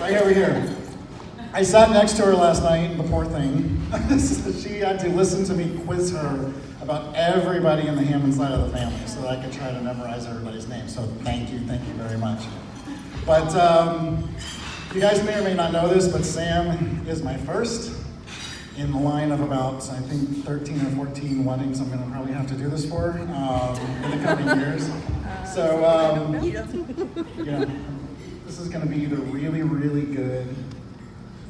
Right over here. I sat next to her last night, the poor thing. She had to listen to me quiz her about everybody in the Hammond side of the family so that I could try to memorize everybody's name. So thank you very much. But you guys may or may not know this, but Sam is my first in the line of about, I think, 13 or 14 weddings I'm gonna probably have to do this for in the coming years. So, this is gonna be either really, really good,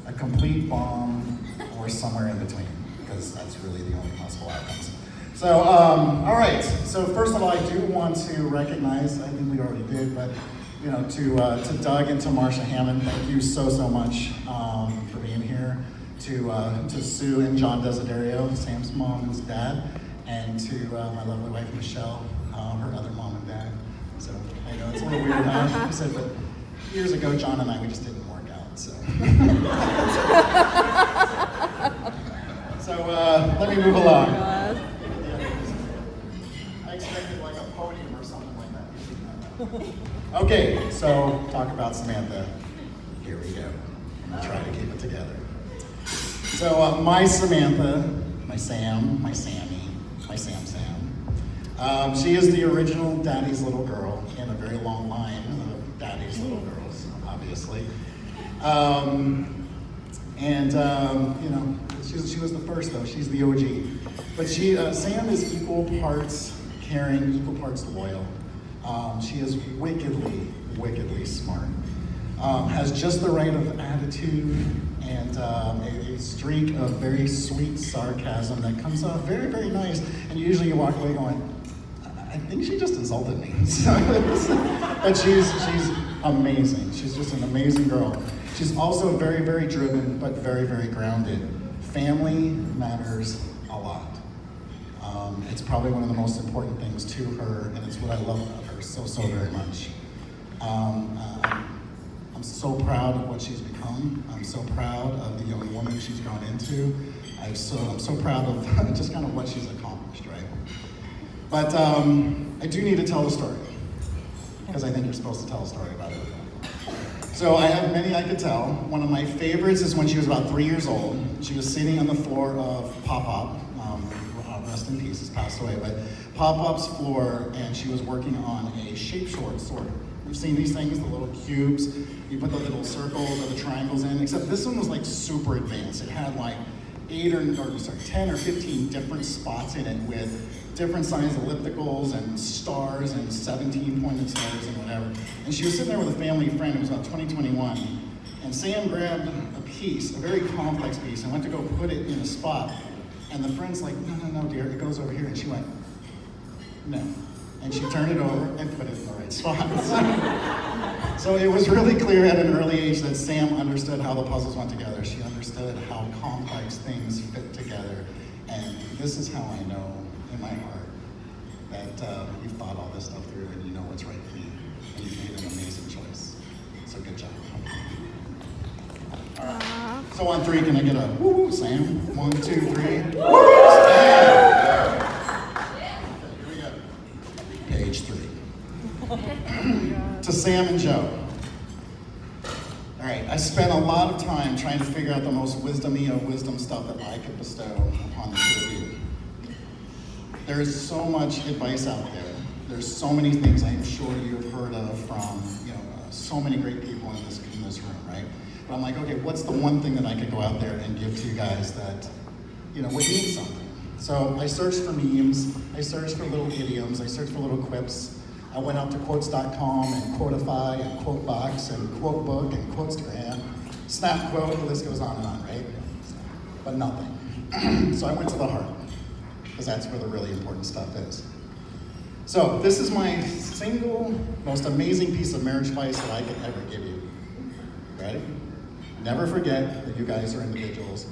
a complete bomb, or somewhere in between, because that's really the only possible outcomes. So, all right, so first of all, I do want to recognize, I think we already did, but to Doug and to Marsha Hammond, thank you so much for being here. To Sue and John Desiderio, Sam's mom and his dad, and to my lovely wife Michelle, her other mom and dad. So I know it's a little weird, I said, but years ago, John and I, we just didn't work out, so. So let me move along. I expected like a podium or something like that. Okay, so talk about Samantha. Here we go. I'm gonna try to keep it together. So my Samantha, my Sam, my Sammy, my Sam. She is the original Daddy's little girl in a very long line of Daddy's little girls, obviously. She was the first though. She's the OG. But Sam is equal parts caring, equal parts loyal. She is wickedly smart. Has just the right of attitude and a streak of very sweet sarcasm that comes off very nice. And usually you walk away going, I think she just insulted me. But she's amazing. She's just an amazing girl. She's also very driven, but very grounded. Family matters a lot. It's probably one of the most important things to her, and it's what I love about her so very much. I'm so proud of what she's become. I'm so proud of the young woman she's grown into. I'm so proud of just kind of what she's accomplished, right? But I do need to tell the story, because I think you're supposed to tell a story about it. So I have many I could tell. One of my favorites is when she was about 3 years old. She was sitting on the floor of Pop-Pop, rest in peace, he's passed away, but Pop-Pop's floor, and she was working on a shape sorter. You've seen these things, the little cubes, you put the little circles or the triangles in, except this one was like super advanced. It had like 10 or 15 different spots in it with different size ellipticals and stars and 17 pointed stars and whatever. And she was sitting there with a family friend, it was about 2021, and Sam grabbed a piece, a very complex piece, and went to go put it in a spot. And the friend's like, no, dear, it goes over here. And she went, no. And she turned it over and put it in the right spot. So it was really clear at an early age that Sam understood how the puzzles went together. She understood how complex things fit together. And this is how I know in my heart that you've thought all this stuff through and you know what's right for you. And you've made an amazing choice. So good job. All right. So on 3, can I get a woo, Sam? 1, 2, 3. Woo, Sam! Here we go. Page 3. To Sam and Joe. All right, I spent a lot of time trying to figure out the most wisdom-y of wisdom stuff that I could bestow upon the two of you. There is so much advice out there. There's so many things I'm sure you've heard of from so many great people in this room, right? But I'm like, okay, what's the one thing that I could go out there and give to you guys that would mean something? So I searched for memes, I searched for little idioms, I searched for little quips. I went out to quotes.com and Quotify and Quotebox and Quotebook and Quotestagram, SnapQuote, the list goes on and on, right? But nothing. So I went to the heart, because that's where the really important stuff is. So this is my single most amazing piece of marriage advice that I could ever give you. Ready? Never forget that you guys are individuals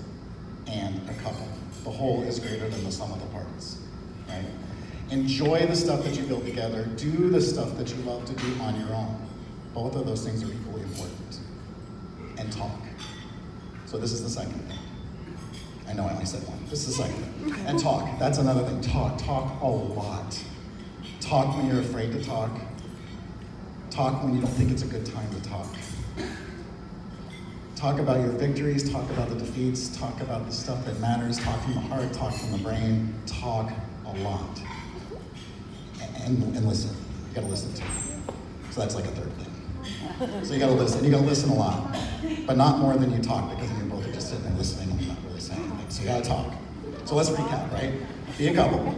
and a couple. The whole is greater than the sum of the parts, right? Enjoy the stuff that you build together. Do the stuff that you love to do on your own. Both of those things are equally important. And talk. So this is the second thing. I know I only said one. This is the second thing. And talk. That's another thing. Talk. Talk a lot. Talk when you're afraid to talk. Talk when you don't think it's a good time to talk. Talk about your victories, talk about the defeats, talk about the stuff that matters, talk from the heart, talk from the brain, talk a lot. And listen. You gotta listen too. So that's like a third thing. So you gotta listen a lot. But not more than you talk, because then you're both just sitting there listening and not really saying anything. So you gotta talk. So let's recap, right? Be a couple,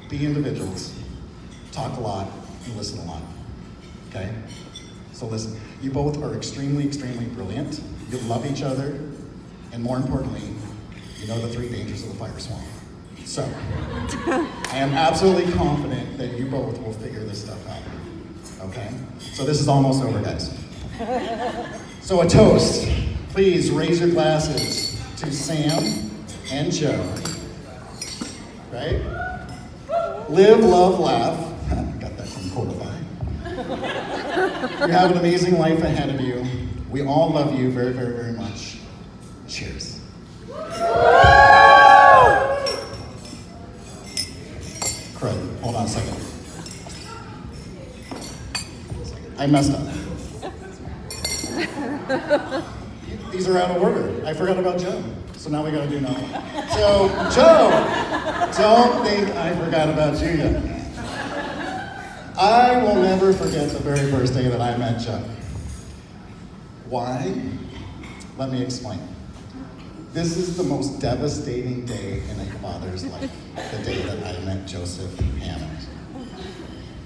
be individuals, talk a lot, and listen a lot. Okay? So listen, you both are extremely, extremely brilliant. You love each other, and more importantly, you know the 3 dangers of the fire swamp. So, I am absolutely confident that you both will figure this stuff out. Okay? So this is almost over, guys. So a toast. Please raise your glasses to Sam and Joe. Right? Live, love, laugh. Got that from Codify. You have an amazing life ahead of you. We all love you very, very, very much. Cheers. Crud. Hold on a second. I messed up. These are out of order. I forgot about Joe. So now we gotta do another one. So, Joe, don't think I forgot about you yet. I will never forget the very first day that I met Joe. Why? Let me explain. This is the most devastating day in a father's life, the day that I met Joseph Hammond.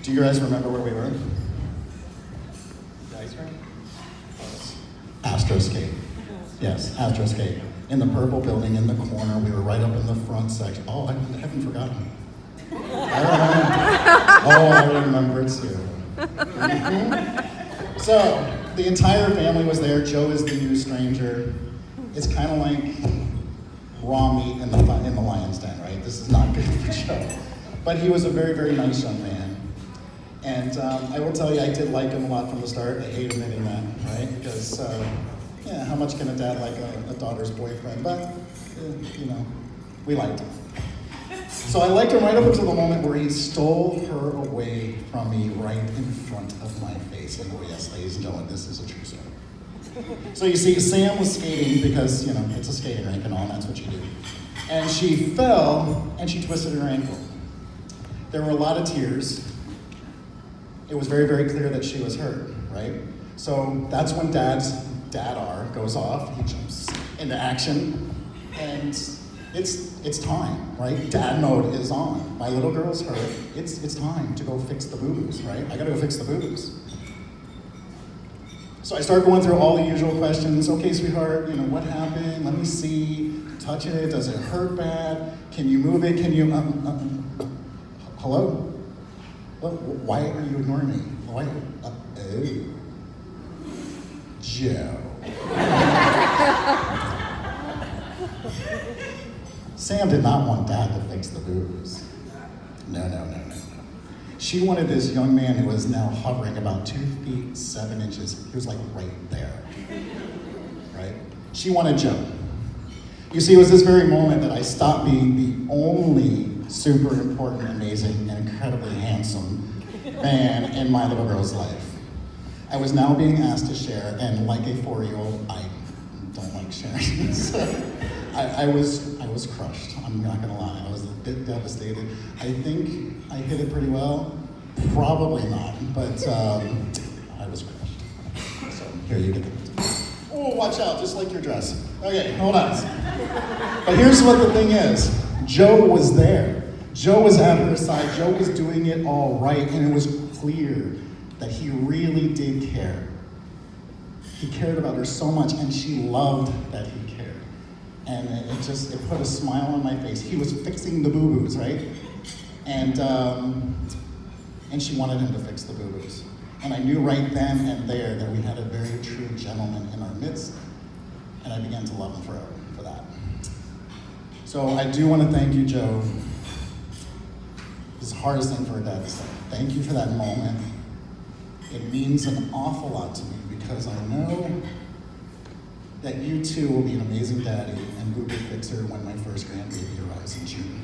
Do you guys remember where we were? The ice rink? Astroscape. Yes, Astroscape. In the purple building in the corner, we were right up in the front section. Oh, I haven't forgotten. I remember too. Mm-hmm. So, the entire family was there. Joe is the new stranger. It's kind of like raw meat in the lion's den, right? This is not good for Joe. But he was a very, very nice young man. And I will tell you, I did like him a lot from the start. I hate admitting that, right? Because, yeah, how much can a dad like a daughter's boyfriend? But, you know, we liked him. So I liked him right up until the moment where he stole her away from me right in front of my face. And oh yes, ladies and gentlemen, this is a true story. So you see, Sam was skating because, you know, it's a skating rink and all, and that's what you do. And she fell and she twisted her ankle. There were a lot of tears. It was very, very clear that she was hurt, right? So that's when Dad's dad-ar goes off. He jumps into action, and it's time, right? Dad mode is on. My little girl's hurt. It's time to go fix the boo-boos, right? I gotta go fix the boo-boos. So I start going through all the usual questions. Okay, sweetheart, you know, what happened? Let me see. Touch it. Does it hurt bad? Can you move it? Can you, hello? Why are you ignoring me? Why? Oh. Joe. Sam did not want Dad to fix the boo-boos. No. She wanted this young man who was now hovering about 2 feet, 7 inches. He was like right there, right? She wanted Joe. You see, it was this very moment that I stopped being the only super important, amazing, and incredibly handsome man in my little girl's life. I was now being asked to share, and like a 4-year-old, I don't like sharing. So I was crushed. I'm not gonna lie. I was a bit devastated. I think I hit it pretty well. Probably not, but I was crushed. So here you get it. Oh, watch out! Just like your dress. Okay, hold on. But here's what the thing is. Joe was there. Joe was at her side. Joe was doing it all right, and it was clear that he really did care. He cared about her so much, and she loved that he cared. And it put a smile on my face. He was fixing the boo-boos, right? And she wanted him to fix the boo-boos. And I knew right then and there that we had a very true gentleman in our midst, and I began to love him forever for that. So I do want to thank you, Joe. It's the hardest thing for a dad to say. Thank you for that moment. It means an awful lot to me because I know that you too will be an amazing daddy and boo-boo fixer when my first grandbaby arrives in June.